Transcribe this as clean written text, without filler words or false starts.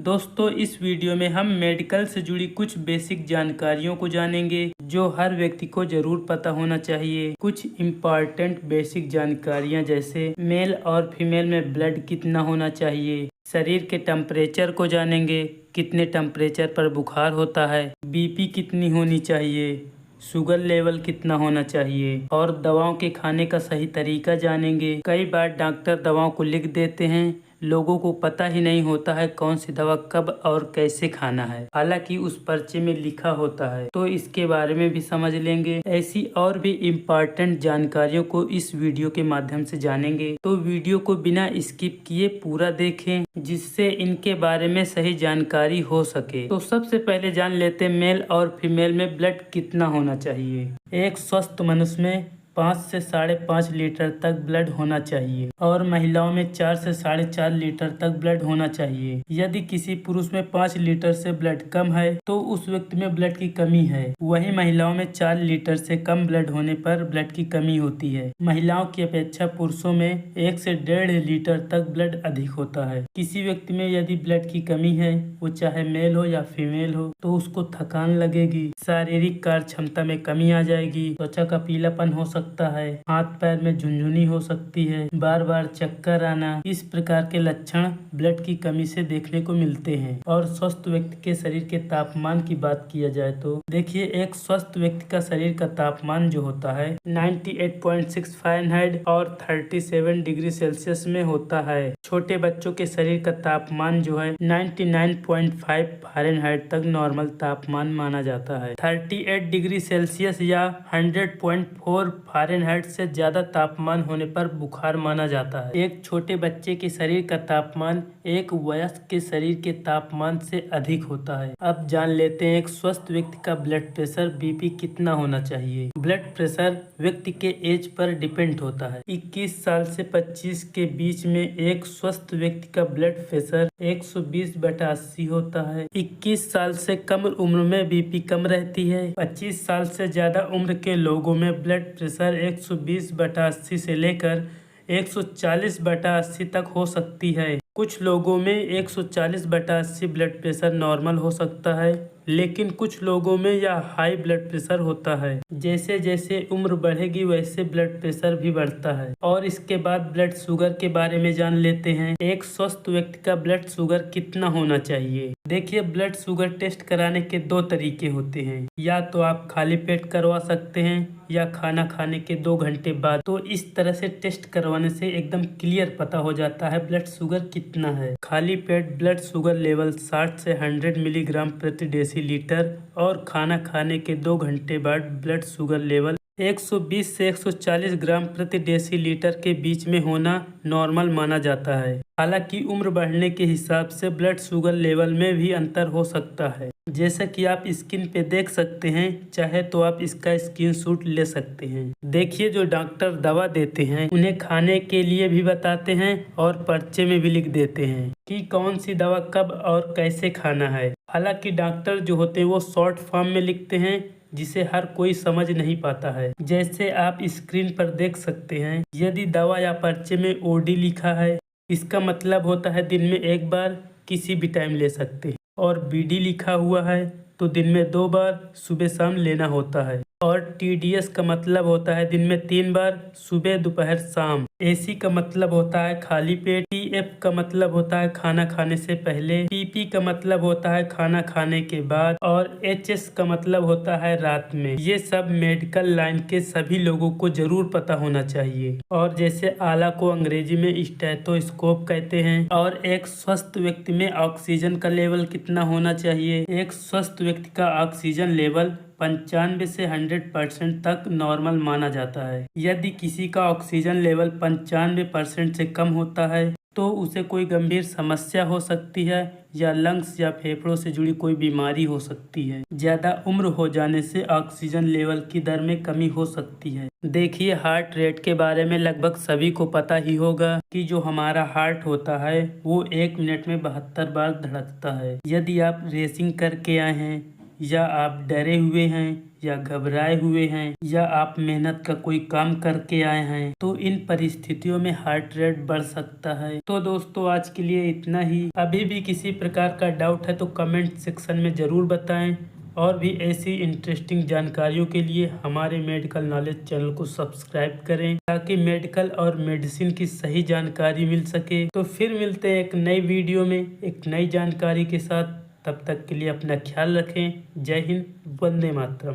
दोस्तों इस वीडियो में हम मेडिकल से जुड़ी कुछ बेसिक जानकारियों को जानेंगे जो हर व्यक्ति को जरूर पता होना चाहिए। कुछ इम्पॉर्टेंट बेसिक जानकारियां जैसे मेल और फीमेल में ब्लड कितना होना चाहिए, शरीर के टेम्परेचर को जानेंगे, कितने टेम्परेचर पर बुखार होता है, बीपी कितनी होनी चाहिए, शुगर लेवल कितना होना चाहिए और दवाओं के खाने का सही तरीका जानेंगे। कई बार डॉक्टर दवाओं को लिख देते हैं, लोगों को पता ही नहीं होता है कौन सी दवा कब और कैसे खाना है, हालांकि उस पर्चे में लिखा होता है। तो इसके बारे में भी समझ लेंगे। ऐसी और भी इम्पोर्टेंट जानकारियों को इस वीडियो के माध्यम से जानेंगे, तो वीडियो को बिना स्किप किए पूरा देखें जिससे इनके बारे में सही जानकारी हो सके। तो सबसे पहले जान लेते हैं मेल और फीमेल में ब्लड कितना होना चाहिए। एक स्वस्थ मनुष्य में 5 से 5.5 लीटर तक ब्लड होना चाहिए और महिलाओं में 4 से 4.5 लीटर तक ब्लड होना चाहिए। यदि किसी पुरुष में 5 लीटर से ब्लड कम है तो उस व्यक्ति में ब्लड की कमी है। वहीं महिलाओं में 4 लीटर से कम ब्लड होने पर ब्लड की कमी होती है। महिलाओं की अपेक्षा पुरुषों में 1 से 1.5 लीटर तक ब्लड अधिक होता है। किसी व्यक्ति में यदि ब्लड की कमी है, वो चाहे मेल हो या फीमेल हो, तो उसको थकान लगेगी, शारीरिक कार्य क्षमता में कमी आ जाएगी, त्वचा का पीलापन हो सकता है, हाथ पैर में झुनझुनी हो सकती है, बार बार चक्कर आना। इस प्रकार के लक्षण ब्लड की कमी से देखने को मिलते हैं। और स्वस्थ व्यक्ति के शरीर के तापमान की बात किया जाए तो देखिए, एक स्वस्थ व्यक्ति का शरीर का तापमान जो होता है 98.6 फ़ारेनहाइट और 37 डिग्री सेल्सियस में होता है। छोटे बच्चों के शरीर का तापमान जो है 99.5 फ़ारेनहाइट तक नॉर्मल तापमान माना जाता है। 38 डिग्री सेल्सियस या 100.4 फ़ारेनहाइट से ज्यादा तापमान होने पर बुखार माना जाता है। एक छोटे बच्चे के शरीर का तापमान एक वयस्क के शरीर के तापमान से अधिक होता है। अब जान लेते हैं एक स्वस्थ व्यक्ति का ब्लड प्रेशर बीपी कितना होना चाहिए। ब्लड प्रेशर व्यक्ति के एज पर डिपेंड होता है। 21 साल से 25 के बीच में एक स्वस्थ व्यक्ति का ब्लड प्रेशर 120/80 होता है। 21 साल से कम उम्र में बीपी कम रहती है। 25 साल से ज्यादा उम्र के लोगों में ब्लड प्रेशर 120/80 से लेकर 140/80 तक हो सकती है। कुछ लोगों में 140/80 ब्लड प्रेशर नॉर्मल हो सकता है, लेकिन कुछ लोगों में यह हाई ब्लड प्रेशर होता है। जैसे जैसे उम्र बढ़ेगी वैसे ब्लड प्रेशर भी बढ़ता है। और इसके बाद ब्लड शुगर के बारे में जान लेते हैं। एक स्वस्थ व्यक्ति का ब्लड शुगर कितना होना चाहिए। देखिए, ब्लड शुगर टेस्ट कराने के 2 तरीके होते हैं। या तो आप खाली पेट करवा सकते हैं या खाना खाने के 2 घंटे बाद। तो इस तरह से टेस्ट करवाने से एकदम क्लियर पता हो जाता है ब्लड शुगर कितना है। खाली पेट ब्लड शुगर लेवल 60 से 100 मिलीग्राम प्रति डेसीलीटर और खाना खाने के 2 घंटे बाद ब्लड शुगर लेवल 120 से 140 ग्राम प्रति डेसीलीटर के बीच में होना नॉर्मल माना जाता है। हालांकि उम्र बढ़ने के हिसाब से ब्लड शुगर लेवल में भी अंतर हो सकता है, जैसा कि आप स्क्रीन पे देख सकते हैं। चाहे तो आप इसका स्क्रीनशॉट ले सकते हैं। देखिए, जो डॉक्टर दवा देते हैं उन्हें खाने के लिए भी बताते हैं और पर्चे में भी लिख देते हैं कि कौन सी दवा कब और कैसे खाना है। हालांकि डॉक्टर जो होते हैं वो शॉर्ट फॉर्म में लिखते हैं जिसे हर कोई समझ नहीं पाता है। जैसे आप स्क्रीन पर देख सकते हैं, यदि दवा या पर्चे में ओडी लिखा है, इसका मतलब होता है दिन में 1 बार किसी भी टाइम ले सकते हैं। और बीडी लिखा हुआ है तो दिन में 2 बार सुबह शाम लेना होता है। और TDS का मतलब होता है दिन में 3 बार सुबह दोपहर शाम। AC का मतलब होता है खाली पेट। TF का मतलब होता है खाना खाने से पहले। PP का मतलब होता है खाना खाने के बाद। और HS का मतलब होता है रात में। ये सब मेडिकल लाइन के सभी लोगों को जरूर पता होना चाहिए। और जैसे आला को अंग्रेजी में स्टेथोस्कोप कहते हैं। और एक स्वस्थ व्यक्ति में ऑक्सीजन का लेवल कितना होना चाहिए। एक स्वस्थ व्यक्ति का ऑक्सीजन लेवल 95 से 100% तक नॉर्मल माना जाता है। यदि किसी का ऑक्सीजन लेवल 95% से कम होता है तो उसे कोई गंभीर समस्या हो सकती है या लंग्स या फेफड़ों से जुड़ी कोई बीमारी हो सकती है। ज्यादा उम्र हो जाने से ऑक्सीजन लेवल की दर में कमी हो सकती है। देखिए, हार्ट रेट के बारे में लगभग सभी को पता ही होगा कि जो हमारा हार्ट होता है वो 1 मिनट में 72 बार धड़कता है। यदि आप रेसिंग करके आए हैं या आप डरे हुए हैं या घबराए हुए हैं या आप मेहनत का कोई काम करके आए हैं, तो इन परिस्थितियों में हार्ट रेट बढ़ सकता है। तो दोस्तों आज के लिए इतना ही। अभी भी किसी प्रकार का डाउट है तो कमेंट सेक्शन में ज़रूर बताएं। और भी ऐसी इंटरेस्टिंग जानकारियों के लिए हमारे मेडिकल नॉलेज चैनल को सब्सक्राइब करें, ताकि मेडिकल और मेडिसिन की सही जानकारी मिल सके। तो फिर मिलते हैं एक नई वीडियो में एक नई जानकारी के साथ। तब तक के लिए अपना ख्याल रखें। जय हिंद, वंदे मातरम।